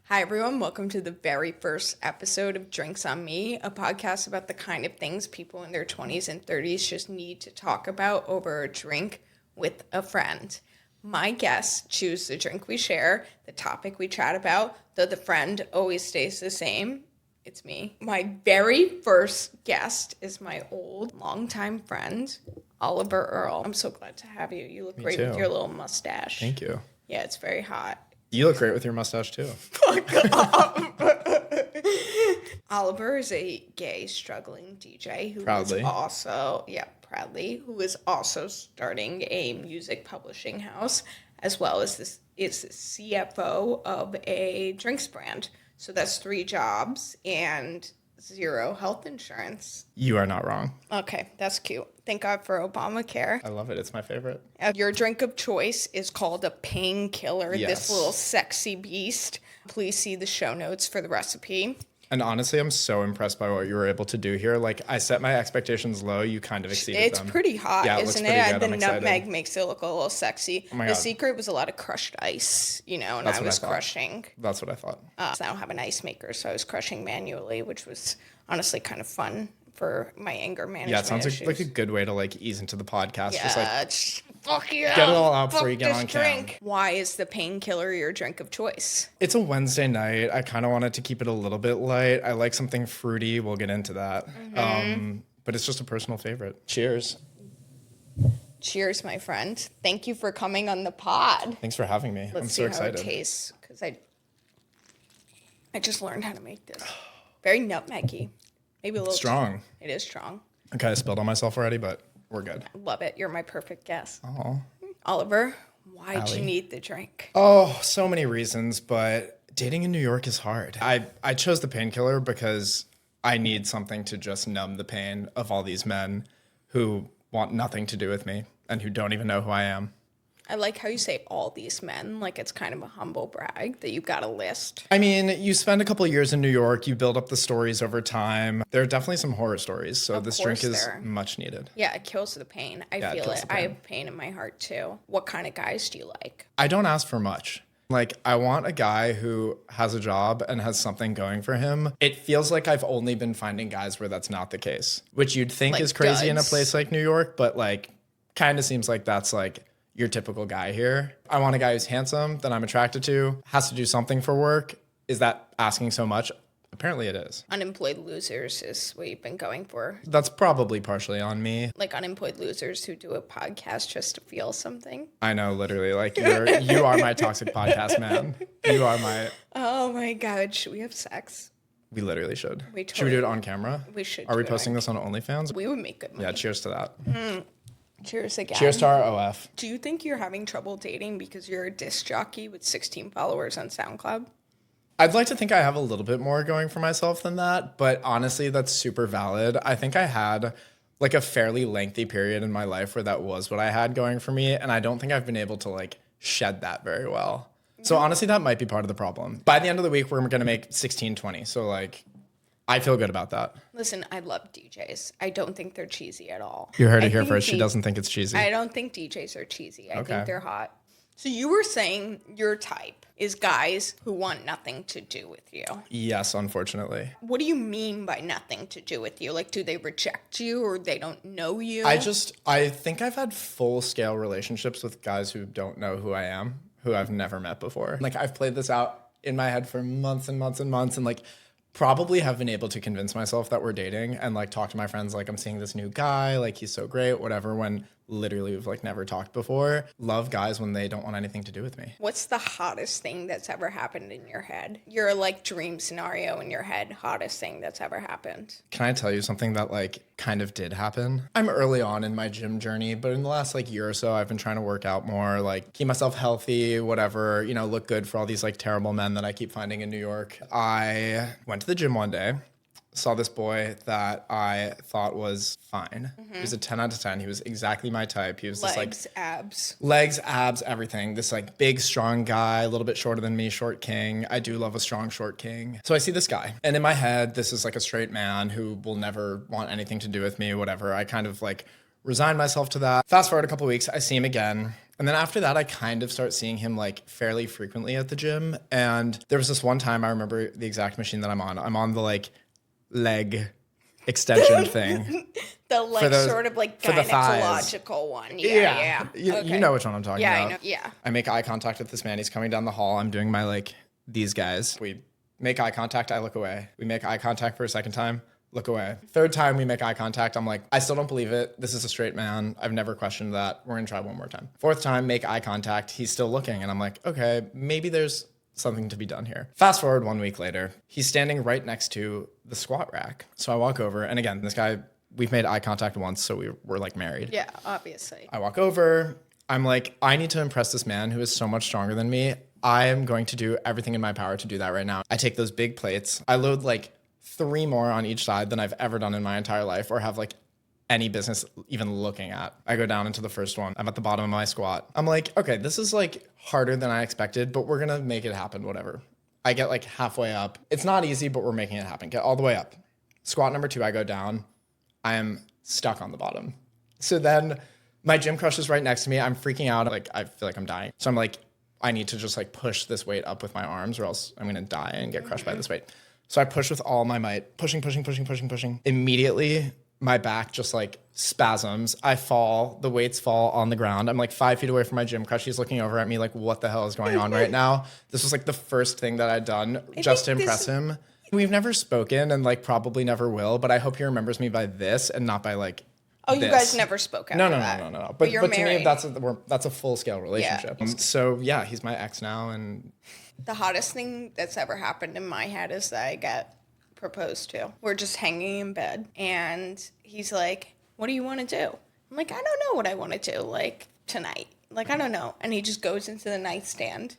Hi, everyone. Welcome to the very first episode of Drinks on Me, a podcast about the kind of things people in their 20s and 30s just need to talk about over a drink with a friend. My guests choose the drink we share, the topic we chat about, though the friend always stays the same. It's me. My very first guest is my old, longtime friend, Oliver Erle. I'm so glad to have you. You look great with your little mustache. Thank you. Yeah, it's very hot. You look great with your mustache, too. Fuck off. Oliver is a gay, struggling DJ who Proudly. who is also starting a music publishing house, as well as is the CFO of a drinks brand. So that's 3 jobs and 0 health insurance. You are not wrong. Okay, that's cute. Thank God for Obamacare. I love it. It's my favorite. Your drink of choice is called a painkiller, Yes. This little sexy beast. Please see the show notes for the recipe. And honestly, I'm so impressed by what you were able to do here. Like, I set my expectations low. You kind of exceeded them. It's pretty hot, Yeah, isn't it? it? The nutmeg makes it look a little sexy. Oh my The God. secret was a lot of crushed ice, and That's I what was I thought. crushing. That's what I thought. So I don't have an ice maker, so I was crushing manually, which was honestly kind of fun for my anger management Yeah, it sounds issues. like a good way to, like, ease into the podcast. Yeah, Just, like, fuck you. get it all out before Fuck you get this on cam. drink. Why is the painkiller your drink of choice? it's a Wednesday night. I kind of wanted to keep it a little bit light. I like something fruity. We'll get into that. But it's just a personal favorite. Cheers. Cheers, my friend. Thank you for coming on the pod. Thanks for having me. Let's I'm see so excited. how it tastes, because I just learned how to make this. Very nutmeggy. Maybe a little Strong. It is strong. Okay, I spilled on myself already, but we're good. Love it. You're my perfect guest. Oh. Oliver, why'd you Allie. need the drink? Oh, so many reasons, but dating in New York is hard. I chose the painkiller because I need something to just numb the pain of all these men who want nothing to do with me and who don't even know who I am. I like how you say all these men, like it's kind of a humble brag that you've got a list. I mean, you spend a couple of years in New York, you build up the stories over time. There are definitely some horror stories, so this drink course is there are. much needed. Yeah, it kills the pain. I Yeah, it feel kills it. the I pain. have pain in my heart too. What kind of guys do you like? I don't ask for much. Like, I want a guy who has a job and has something going for him. It feels like I've only been finding guys where that's not the case, which you'd think Like is crazy in a duds. place like New York, but like, kind of seems like that's like your typical guy here. I want a guy who's handsome, that I'm attracted to, has to do something for work. Is that asking so much? Apparently it is. Unemployed losers is what you've been going for. That's probably partially on me. Like unemployed losers who do a podcast just to feel something. I know, literally, like you are my toxic podcast man. You are my, Oh my God, should we have sex? we literally should. We Should we do totally- it on camera? We should. Are we do it. posting this on OnlyFans? We would make good money. Yeah, cheers to that. Cheers again. Cheers to our OF. Do you think you're having trouble dating because you're a disc jockey with 16 followers on SoundCloud? I'd like to think I have a little bit more going for myself than that, but honestly, that's super valid. I think I had like a fairly lengthy period in my life where that was what I had going for me, and I don't think I've been able to like shed that very well. So honestly, that might be part of the problem. By the end of the week, we're going to make 1620. So like, I feel good about that. Listen, I love DJs. I don't think they're cheesy at all. You heard I it here think first. She doesn't think it's cheesy. I don't think DJs are cheesy. I Okay. think they're hot. So you were saying your type is guys who want nothing to do with you. Yes, unfortunately. What do you mean by nothing to do with you? Like, do they reject you or they don't know you? I think I've had full scale relationships with guys who don't know who I am, who I've never met before. Like, I've played this out in my head for months and months and months, and like, probably have been able to convince myself that we're dating and like talk to my friends like I'm seeing this new guy, like he's so great, whatever, when literally we've like never talked before. Love guys when they don't want anything to do with me. What's the hottest thing that's ever happened in your head? Your like dream scenario in your head, hottest thing that's ever happened. Can I tell you something that like kind of did happen? I'm early on in my gym journey, but in the last like year or so, I've been trying to work out more, like keep myself healthy, whatever, you know, look good for all these like terrible men that I keep finding in New York. I went to the gym one day, saw this boy that I thought was fine. He was a 10 out of 10. He was exactly my type. He was this like Legs, abs, everything. This like big, strong guy, a little bit shorter than me, short king. I do love a strong, short king. So I see this guy. And in my head, this is like a straight man who will never want anything to do with me, whatever. I kind of like resign myself to that. Fast forward a couple weeks, I see him again. And then after that, I kind of start seeing him like fairly frequently at the gym. And there was this one time, I remember the exact machine that I'm on. I'm on the like leg extension thing. The like sort of like gynecological one. Yeah. You know which one I'm talking about. I know. Yeah. I make eye contact with this man. He's coming down the hall. I'm doing my like these guys. We make eye contact. I look away. We make eye contact for a second time. Look away. Third time we make eye contact. I'm like, I still don't believe it. This is a straight man. I've never questioned that. We're gonna try one more time. Fourth time, make eye contact. He's still looking. And I'm like, okay, maybe there's something to be done here. Fast forward 1 week later, he's standing right next to the squat rack. So I walk over, and again, this guy, we've made eye contact once, so we're like married. Yeah, obviously. I walk over. I'm like, I need to impress this man who is so much stronger than me. I am going to do everything in my power to do that right now. I take those big plates. I load like 3 more on each side than I've ever done in my entire life or have like any business even looking at. I go down into the first one. I'm at the bottom of my squat. I'm like, okay, this is like harder than I expected, but we're gonna make it happen, whatever. I get like halfway up. It's not easy, but we're making it happen. Get all the way up. Squat number 2, I go down. I am stuck on the bottom. So then my gym crush is right next to me. I'm freaking out. Like, I feel like I'm dying. So I'm like, I need to just like push this weight up with my arms or else I'm gonna die and get crushed by this weight. So I push with all my might, pushing. Immediately, my back just like spasms. I fall, the weights fall on the ground. I'm like 5 feet away from my gym crush. He's looking over at me like, what the hell is going on right now? This was like the first thing that I'd done just to impress him. We've never spoken and like probably never will, but I hope he remembers me by this and not by like you guys never spoke after that. No. But you're married. To me, that's a full-scale relationship. Yeah. So yeah, he's my ex now, and the hottest thing that's ever happened in my head is that I got proposed to. We're just hanging in bed, and he's like, what do you want to do? I'm like, I don't know what I want to do, like, tonight. Like, I don't know. And he just goes into the nightstand,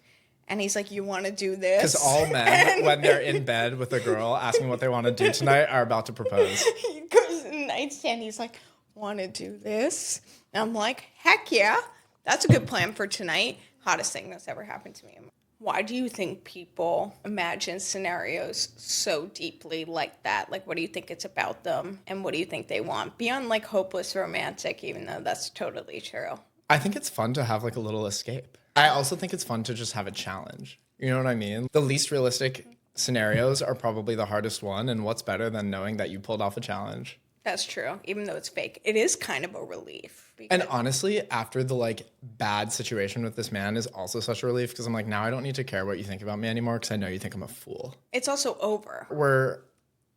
and he's like, you want to do this? Because all men, when they're in bed with a girl asking what they want to do tonight, are about to propose. He goes in the nightstand, he's like, want to do this? And I'm like, heck yeah. That's a good plan for tonight. Hottest thing that's ever happened to me. Why do you think people imagine scenarios so deeply like that? Like, what do you think it's about them? And what do you think they want? Beyond, like, hopeless romantic, even though that's totally true. I think it's fun to have, like, a little escape. I also think it's fun to just have a challenge. You know what I mean? The least realistic scenarios are probably the hardest one. And what's better than knowing that you pulled off a challenge? That's true. Even though it's fake, it is kind of a relief. And honestly, after the like bad situation with this man is also such a relief because I'm like, now I don't need to care what you think about me anymore because I know you think I'm a fool. It's also over. We're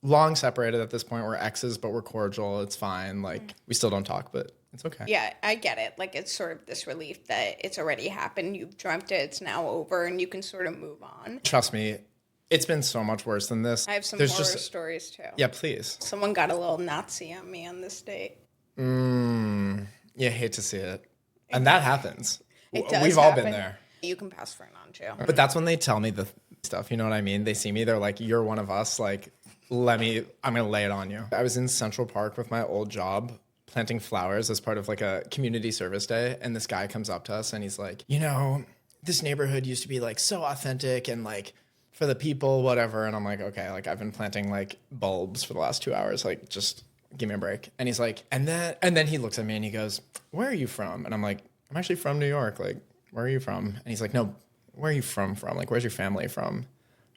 long separated at this point. We're exes, but we're cordial. It's fine. Like we still don't talk, but it's okay. Yeah, I get it. Like it's sort of this relief that it's already happened. You've dreamt it. It's now over and you can sort of move on. Trust me. It's been so much worse than this. I have some horror stories too. Yeah, please. Someone got a little Nazi on me on this date. Yeah, hate to see it. And that happens. We've all been there. You can pass for a non-Jew. But that's when they tell me the stuff, you know what I mean? They see me, they're like, you're one of us. Like, I'm going to lay it on you. I was in Central Park with my old job planting flowers as part of like a community service day. And this guy comes up to us and he's like, you know, this neighborhood used to be like so authentic and like for the people, whatever. And I'm like, okay, like I've been planting like bulbs for the last 2 hours. Like just give me a break. And he's like, and then he looks at me and he goes, where are you from? And I'm like, I'm actually from New York. Like, where are you from? And he's like, no, where are you from? Like, where's your family from?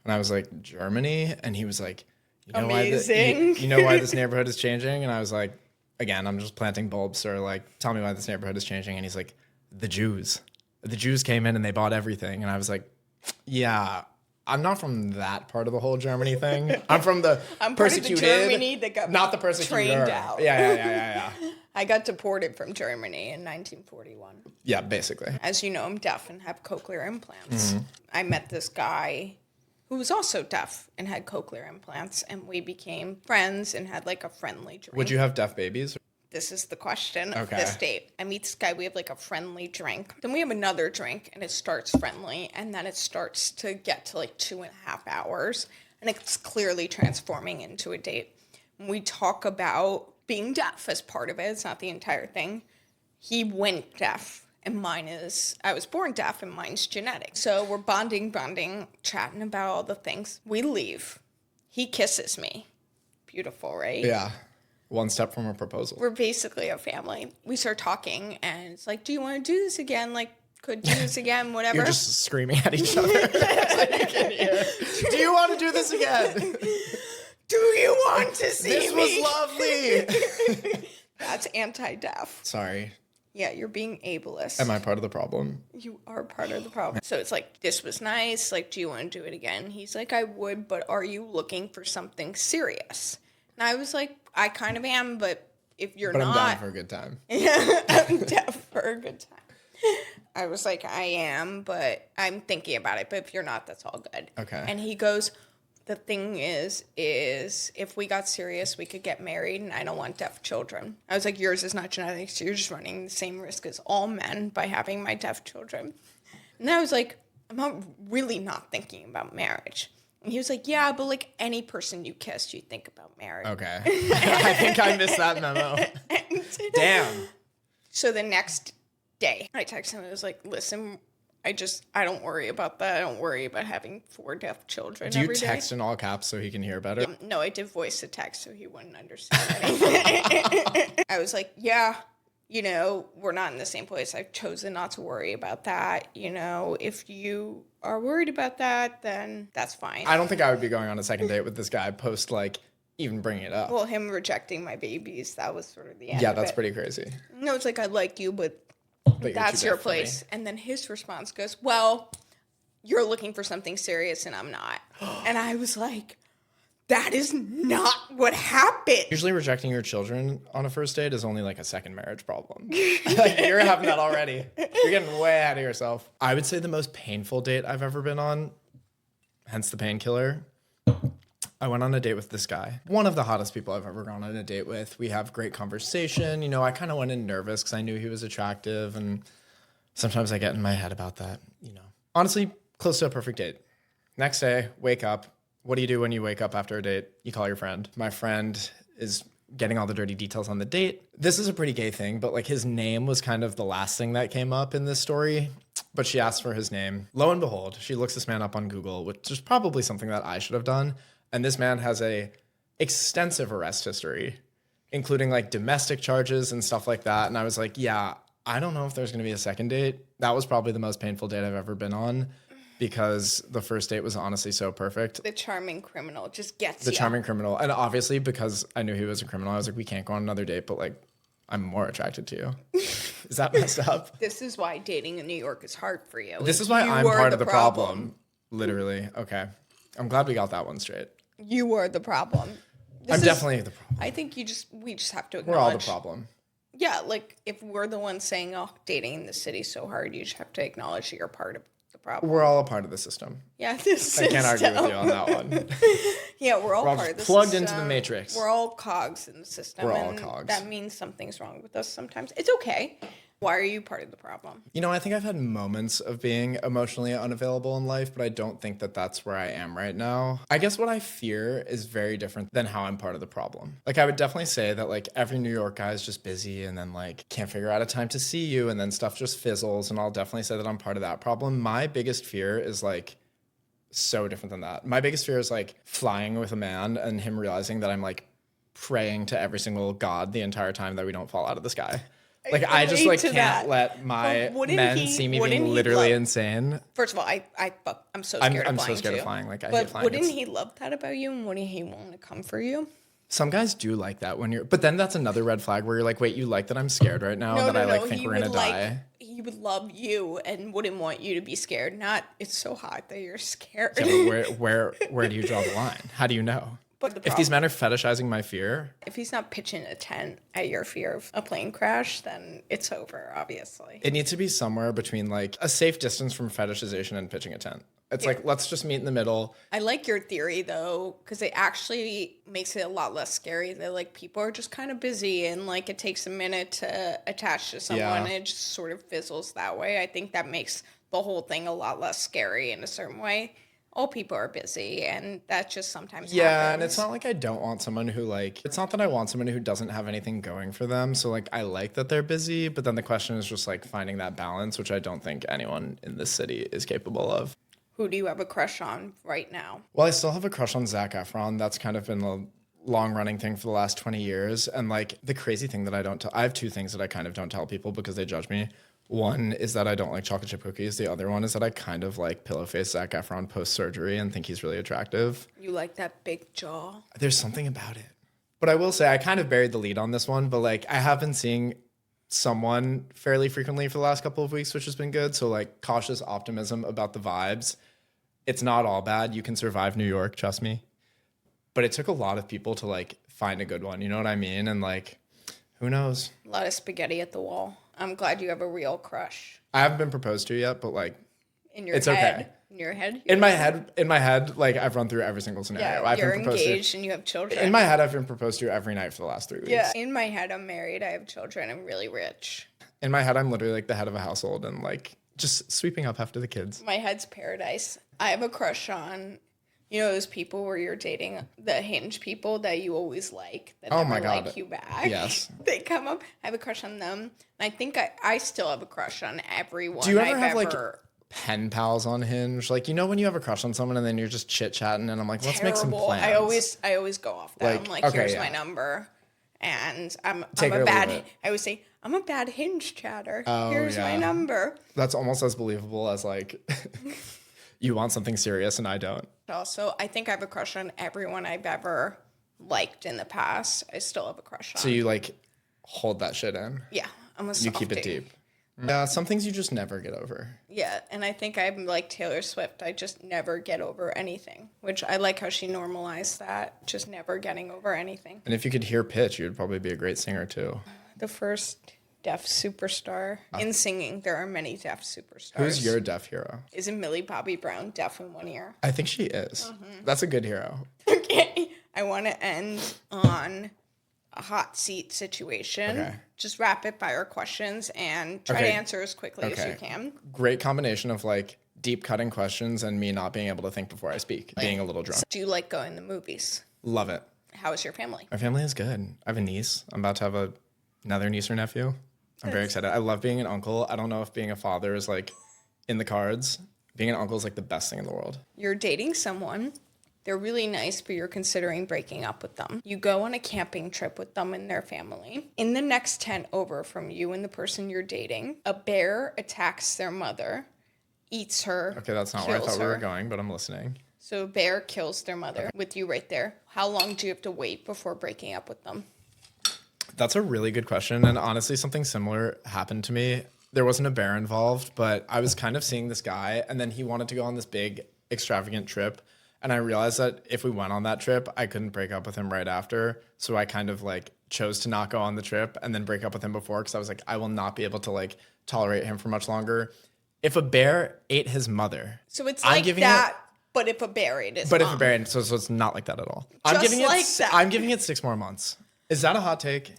And I was like, Germany. And he was like, you know amazing. You know why this neighborhood is changing? And I was like, again, I'm just planting bulbs, sir. Like, tell me why this neighborhood is changing. And he's like, the Jews. The Jews came in and they bought everything. And I was like, yeah, I'm not from that part of the whole Germany thing. I'm from the persecuted. Part of the Germany that got not the persecuted. Trained out. Yeah. I got deported from Germany in 1941. Yeah, basically. As you know, I'm deaf and have cochlear implants. I met this guy who was also deaf and had cochlear implants, and we became friends and had like a friendly drink. Would you have deaf babies? This is the question of this date. I meet this guy, we have like a friendly drink. Then we have another drink and it starts friendly and then it starts to get to like 2.5 hours and it's clearly transforming into a date. We talk about being deaf as part of it. It's not the entire thing. He went deaf and I was born deaf and mine's genetic. So we're bonding, chatting about all the things. We leave. He kisses me. Beautiful, right? Yeah. One step from a proposal. We're basically a family. We start talking and it's like, do you want to do this again? Like could do this again, whatever. You're just screaming at each other. So you can hear. Do you want to do this again? Do you want to see This me? was lovely. That's anti-deaf. Sorry. Yeah, you're being ableist. Am I part of the problem? You are part of the problem. So it's like, this was nice. Like, do you want to do it again? He's like, I would, but are you looking for something serious? And I was like, I kind of am, but if you're not. But I'm down for a good time. I'm down for a good time. I was like, I am, but I'm thinking about it. But if you're not, that's all good. Okay. And he goes, the thing is if we got serious, we could get married, and I don't want deaf children. I was like, yours is not genetics. You're just running the same risk as all men by having my deaf children. And I was like, I'm not thinking about marriage. And he was like, yeah, but like any person you kiss, you think about marriage. Okay. I think I missed that memo. Damn. So the next day, I texted him. I was like, listen, I don't worry about that. I don't worry about having 4 deaf children Do you every day. text in all caps so he can hear better? No, I did voice to text so he wouldn't understand anything. I was like, yeah, we're not in the same place. I've chosen not to worry about that. If you are worried about that, then that's fine. I don't think I would be going on a second date with this guy post, like, even bringing it up. Well, him rejecting my babies, that was sort of the end Yeah, of that's it. pretty crazy. No, it's like, I like you, but You're that's too your deaf for me. place. And then his response goes, well, you're looking for something serious and I'm not. And I was like, that is not what happened. Usually rejecting your children on a first date is only like a second marriage problem. Like, you're having that already. You're getting way ahead of yourself. I would say the most painful date I've ever been on, hence the painkiller. I went on a date with this guy. One of the hottest people I've ever gone on a date with. We have great conversation. I kind of went in nervous because I knew he was attractive. And sometimes I get in my head about that, Honestly, close to a perfect date. Next day, wake up. What do you do when you wake up after a date? You call your friend. My friend is getting all the dirty details on the date. This is a pretty gay thing, but like his name was kind of the last thing that came up in this story. But she asked for his name. Lo and behold, she looks this man up on Google, which is probably something that I should have done. And this man has a extensive arrest history, including like domestic charges and stuff like that. And I was like, yeah, I don't know if there's going to be a second date. That was probably the most painful date I've ever been on because the first date was honestly so perfect. The charming criminal just gets The charming criminal. And obviously because I knew he was a criminal, I was like, we can't go on another date, but like, I'm more attracted to you. Is that messed up? This is why dating in New York is hard for you. This is why You I'm were part of the problem. Literally. Okay. I'm glad we got that one straight. You were the problem. I'm definitely the problem. I think we just have to acknowledge. We're all the problem. Yeah, like if we're the ones saying, oh, dating in the city's so hard, you just have to acknowledge that you're part of the problem. We're all a part of the system. Yeah, this I can't argue with you on that one. Yeah, we're all all part of the plugged system. into the matrix. We're all cogs in the system. We're all and cogs. That means something's wrong with us sometimes. It's okay. Why are you part of the problem? I think I've had moments of being emotionally unavailable in life, but I don't think that that's where I am right now. I guess what I fear is very different than how I'm part of the problem. Like, I would definitely say that, like, every New York guy is just busy and then, like, can't figure out a time to see you and then stuff just fizzles, and I'll definitely say that I'm part of that problem. My biggest fear is, like, so different than that. My biggest fear is, like, flying with a man and him realizing that I'm, like, praying to every single god the entire time that we don't fall out of the sky. Like, I just, like, can't let my men see me being literally insane. First of all, I'm so scared of flying, I'm so scared of flying. Like, I hate But flying. wouldn't he love that about you? And wouldn't he want to come for you? Some guys do like that when you're... But then that's another red flag where you're like, wait, you like that I'm scared right now? No, that I, like, no. think we're going to die? He would love you and wouldn't want you to be scared. Not, it's so hot that you're scared. Yeah, but where do you draw the line? How do you know? But if these men are fetishizing my fear... If he's not pitching a tent at your fear of a plane crash, then it's over, obviously. It needs to be somewhere between, like, a safe distance from fetishization and pitching a tent. It's like, let's just meet in the middle. I like your theory, though, because it actually makes it a lot less scary that, like, people are just kind of busy and, like, it takes a minute to attach to someone and it just sort of fizzles that way. I think that makes the whole thing a lot less scary in a certain way. All people are busy, and that just sometimes happens. And it's not like I don't want someone who, like, it's not that I want someone who doesn't have anything going for them. So, like, I like that they're busy, but then the question is just, like, finding that balance, which I don't think anyone in this city is capable of. Who do you have a crush on right now? Well, I still have a crush on Zac Efron. That's kind of been a long-running thing for the last 20 years. And, like, the crazy thing that I have 2 things that I kind of don't tell people because they judge me. One is that I don't like chocolate chip cookies. The other one is that I kind of like pillow face Zac Efron post-surgery and think he's really attractive. You like that big jaw? There's something about it. But I will say I kind of buried the lead on this one, but like I have been seeing someone fairly frequently for the last couple of weeks, which has been good. So like cautious optimism about the vibes. It's not all bad. You can survive New York, trust me. But it took a lot of people to like find a good one. You know what I mean? And like, who knows? A lot of spaghetti at the wall. I'm glad you have a real crush. I haven't been proposed to yet, but like, In your it's head. okay. In your head? In my head, like I've run through every single scenario. Yeah, I've you're been proposed engaged and you have children. In my head, I've been proposed to every night for the last 3 weeks. Yeah. In my head, I'm married. I have children. I'm really rich. In my head, I'm literally like the head of a household and like just sweeping up after the kids. My head's paradise. I have a crush on, you know, those people where you're dating the Hinge people that you always like that Oh never my God. like you back. Yes. They come up. I have a crush on them. And I think I still have a crush on everyone. Do you ever I've have like pen pals on Hinge? Like, you know, when you have a crush on someone and then you're just chit chatting and I'm like, let's make some plans. I always go off that. Like, I'm like, okay, here's yeah. my number. And I'm Take it a or bad, leave it. I always say, I'm a bad Hinge chatter. Oh, Here's my yeah. number. That's almost as believable as like you want something serious and I don't. Also, I think I have a crush on everyone I've ever liked in the past. I still have a crush on. So you like hold that shit in. Yeah, I'm a You softie. keep it deep. Yeah, some things you just never get over. Yeah, and I think I'm like Taylor Swift. I just never get over anything, which I like how she normalized that, just never getting over anything. And if you could hear pitch, you'd probably be a great singer too. The first deaf superstar. In singing, there are many deaf superstars. Who's your deaf hero? Isn't Millie Bobby Brown deaf in one ear? I think she is. That's a good hero. Okay. I want to end on a hot seat situation. Okay. Just rapid fire questions and try to answer as quickly as you can. Great combination of like deep cutting questions and me not being able to think before I speak, being a little drunk. Do you like going to movies? Love it. How is your family? Our family is good. I have a niece. I'm about to have another niece or nephew. I'm very excited. I love being an uncle. I don't know if being a father is like in the cards. Being an uncle is like the best thing in the world. You're dating someone. They're really nice, but you're considering breaking up with them. You go on a camping trip with them and their family. In the next tent over from you and the person you're dating, a bear attacks their mother, eats her. Okay, that's not where I thought we were going, but I'm listening. So a bear kills their mother with you right there. How long do you have to wait before breaking up with them? That's a really good question. And honestly, something similar happened to me. There wasn't a bear involved, but I was kind of seeing this guy and then he wanted to go on this big extravagant trip. And I realized that if we went on that trip, I couldn't break up with him right after. So I kind of like chose to not go on the trip and then break up with him before because I was like, I will not be able to like tolerate him for much longer. If a bear ate his mother. So it's like that, but if a bear ate his mom. But if a bear ate, so it's not like that at all. I'm giving it 6 more months. Is that a hot take?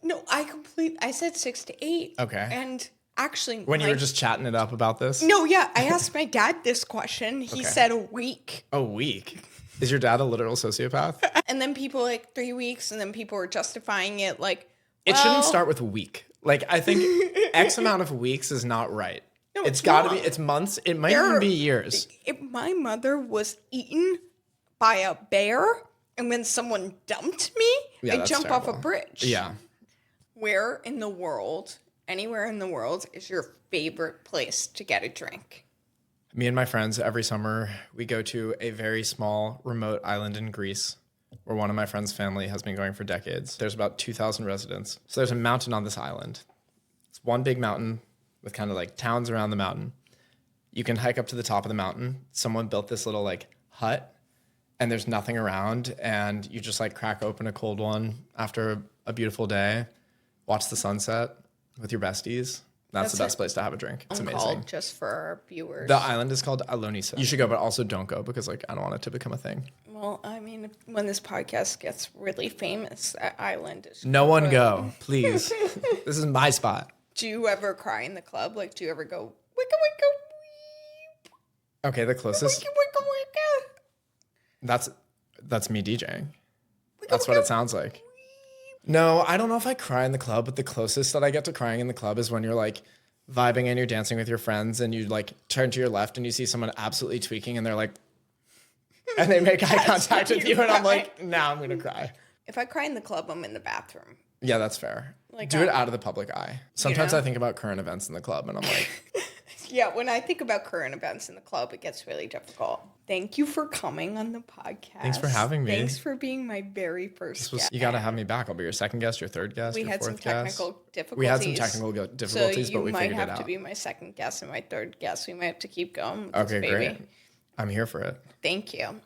No, I said 6 to 8. Okay. And actually, when you were just chatting it up about this? No, yeah. I asked my dad this question. He said a week. A week? Is your dad a literal sociopath? And then people like 3 weeks, and then people were justifying it like, it shouldn't start with week. Like, I think X amount of weeks is not right. No, it's got to be, it's months. It might even be years. If my mother was eaten by a bear and then someone dumped me, I'd jump off a bridge. Yeah. Where in the world, anywhere in the world, is your favorite place to get a drink? Me and my friends, every summer, we go to a very small, remote island in Greece where one of my friend's family has been going for decades. There's about 2,000 residents. So there's a mountain on this island. It's one big mountain with kind of like towns around the mountain. You can hike up to the top of the mountain. Someone built this little like hut and there's nothing around. And you just like crack open a cold one after a beautiful day. Watch the sunset with your besties. That's the best place to have a drink. It's amazing. Just for our viewers. The island is called Alonissos. You should go, but also don't go because like I don't want it to become a thing. Well, I mean, when this podcast gets really famous, that island is... No one go, please. This is my spot. Do you ever cry in the club? Like, do you ever go, wicka, wicka, weep? Okay, the closest... Wicka, wicka, wicka. That's me DJing. Wicka, That's what wicka, it sounds like. No, I don't know if I cry in the club, but the closest that I get to crying in the club is when you're like vibing and you're dancing with your friends and you like turn to your left and you see someone absolutely tweaking and they're like, and they make eye contact with you and I'm like, now I'm going to cry. If I cry in the club, I'm in the bathroom. Yeah, that's fair. Like, do it out of the public eye. Sometimes know? I think about current events in the club and I'm like, yeah, when I think about current events in the club, it gets really difficult. Thank you for coming on the podcast. Thanks for having me. Thanks for being my very first guest. You got to have me back. I'll be your second guest, your third guest, your fourth guest. We had some technical difficulties, but we figured it out. So you might have to be my second guest and my third guest. We might have to keep going with this, Okay, baby. great. I'm here for it. Thank you.